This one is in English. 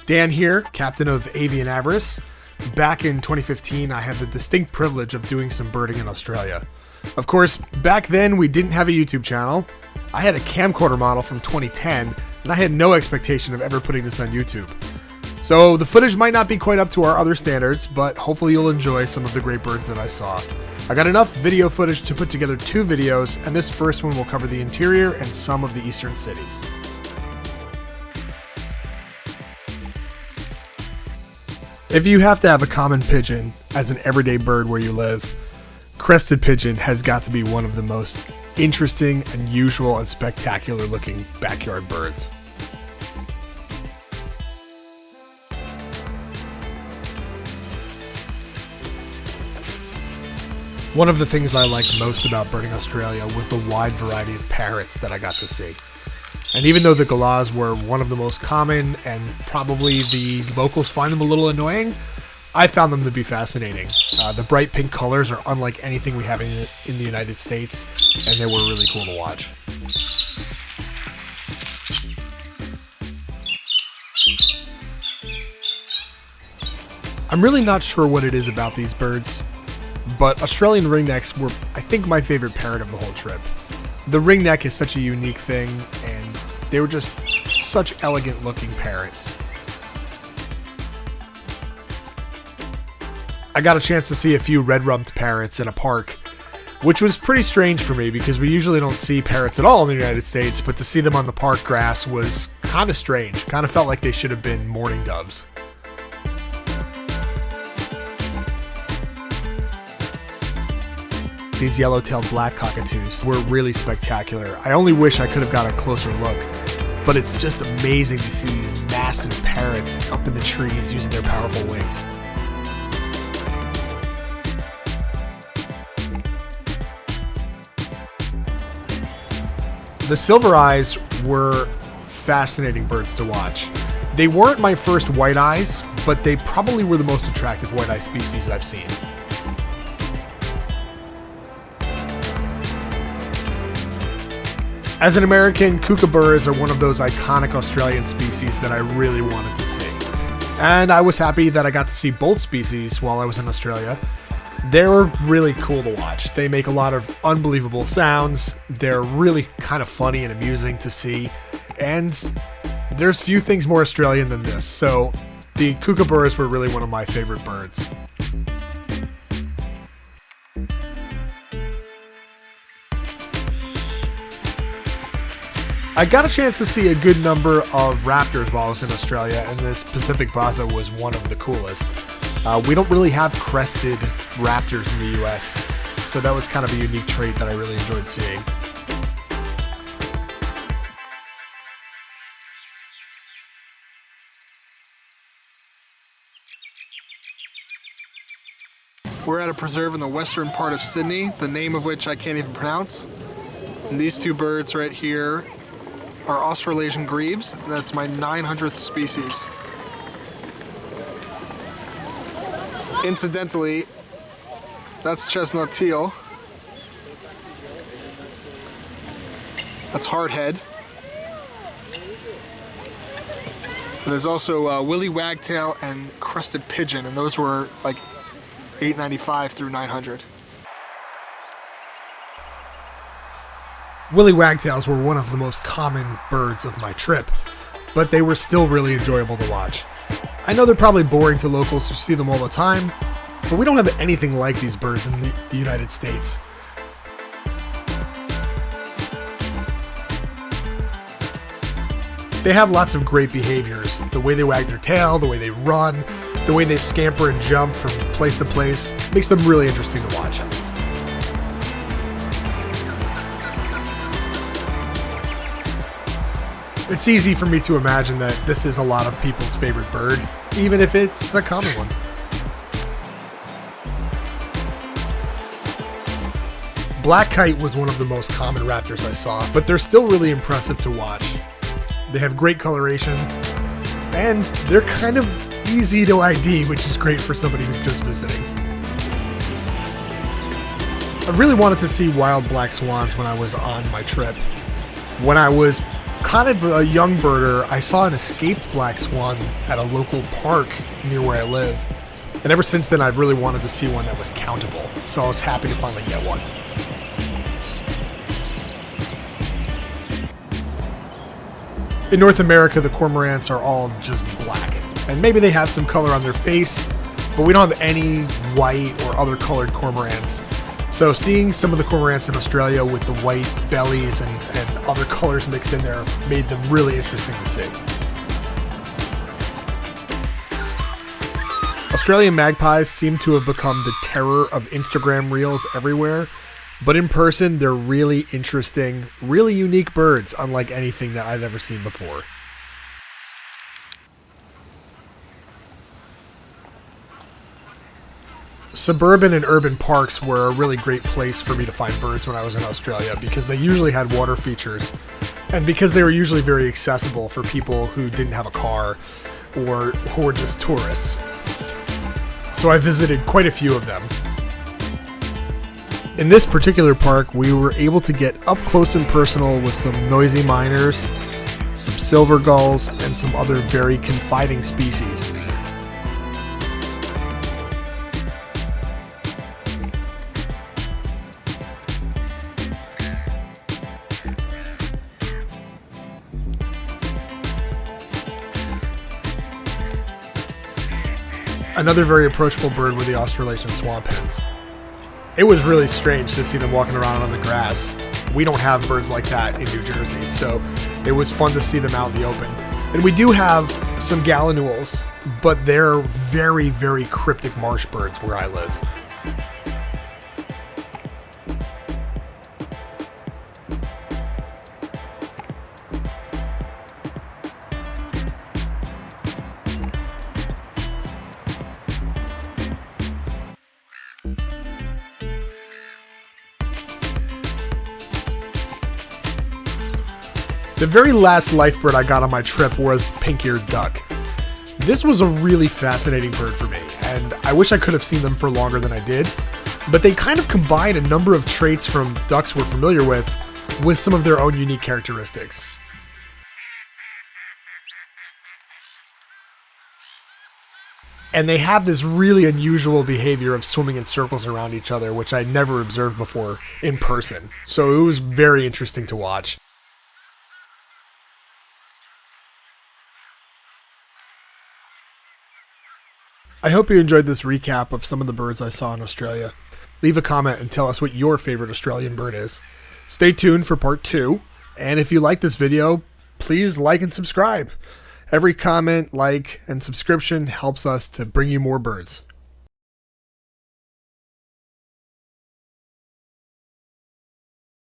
Dan here, captain of Avian Avarice. Back in 2015, I had the distinct privilege of doing some birding in Australia. Of course, back then we didn't have a YouTube channel. I had a camcorder model from 2010, and I had no expectation of ever putting this on YouTube. So the footage might not be quite up to our other standards, but hopefully you'll enjoy some of the great birds that I saw. I got enough video footage to put together 2 videos, and this first one will cover the interior and some of the eastern cities. If you have to have a common pigeon as an everyday bird where you live, crested pigeon has got to be one of the most interesting, unusual, and spectacular looking backyard birds. One of the things I liked most about birding Australia was the wide variety of parrots that I got to see. And even though the galahs were one of the most common and probably the locals find them a little annoying, I found them to be fascinating. The bright pink colors are unlike anything we have in the United States, and they were really cool to watch. I'm really not sure what it is about these birds, but Australian ringnecks were, I think, my favorite parrot of the whole trip. The ringneck is such a unique thing, and they were just such elegant looking parrots. I got a chance to see a few red-rumped parrots in a park, which was pretty strange for me because we usually don't see parrots at all in the United States, but to see them on the park grass was kind of strange. Kind of felt like they should have been mourning doves. These yellow-tailed black cockatoos were really spectacular. I only wish I could have got a closer look, but it's just amazing to see these massive parrots up in the trees using their powerful wings. The silver eyes were fascinating birds to watch. They weren't my first white eyes, but they probably were the most attractive white eye species I've seen. As an American, kookaburras are one of those iconic Australian species that I really wanted to see. And I was happy that I got to see both species while I was in Australia. They're really cool to watch. They make a lot of unbelievable sounds. They're really kind of funny and amusing to see. And there's few things more Australian than this. So the kookaburras were really one of my favorite birds. I got a chance to see a good number of raptors while I was in Australia, and this Pacific Baza was one of the coolest. We don't really have crested raptors in the US, so that was kind of a unique trait that I really enjoyed seeing. We're at a preserve in the western part of Sydney, the name of which I can't even pronounce. And these 2 birds right here are Australasian grebes, and that's my 900th species. Incidentally, that's chestnut teal. That's hardhead. And there's also willy wagtail and crested pigeon, and those were like $8.95 through $900. Willy wagtails were one of the most common birds of my trip, but they were still really enjoyable to watch. I know they're probably boring to locals who see them all the time, but we don't have anything like these birds in the United States. They have lots of great behaviors. The way they wag their tail, the way they run, the way they scamper and jump from place to place makes them really interesting to watch. It's easy for me to imagine that this is a lot of people's favorite bird, even if it's a common one. Black kite was one of the most common raptors I saw, but they're still really impressive to watch. They have great coloration, and they're kind of easy to ID, which is great for somebody who's just visiting. I really wanted to see wild black swans when I was on my trip. When I was kind of a young birder, I saw an escaped black swan at a local park near where I live. And ever since then, I've really wanted to see one that was countable. So I was happy to finally get one. In North America, the cormorants are all just black. And maybe they have some color on their face, but we don't have any white or other colored cormorants. So seeing some of the cormorants in Australia with the white bellies and other colors mixed in there made them really interesting to see. Australian magpies seem to have become the terror of Instagram reels everywhere, but in person they're really interesting, really unique birds, unlike anything that I've ever seen before. Suburban and urban parks were a really great place for me to find birds when I was in Australia because they usually had water features and because they were usually very accessible for people who didn't have a car or who were just tourists. So I visited quite a few of them. In this particular park, we were able to get up close and personal with some noisy miners, some silver gulls, and some other very confiding species. Another very approachable bird were the Australasian swamp hens. It was really strange to see them walking around on the grass. We don't have birds like that in New Jersey, so it was fun to see them out in the open. And we do have some gallinules, but they're very, very cryptic marsh birds where I live. The very last life bird I got on my trip was pink-eared duck. This was a really fascinating bird for me, and I wish I could have seen them for longer than I did, but they kind of combine a number of traits from ducks we're familiar with some of their own unique characteristics. And they have this really unusual behavior of swimming in circles around each other, which I never observed before in person. So it was very interesting to watch. I hope you enjoyed this recap of some of the birds I saw in Australia. Leave a comment and tell us what your favorite Australian bird is. Stay tuned for part 2, and if you like this video, please like and subscribe. Every comment, like, and subscription helps us to bring you more birds.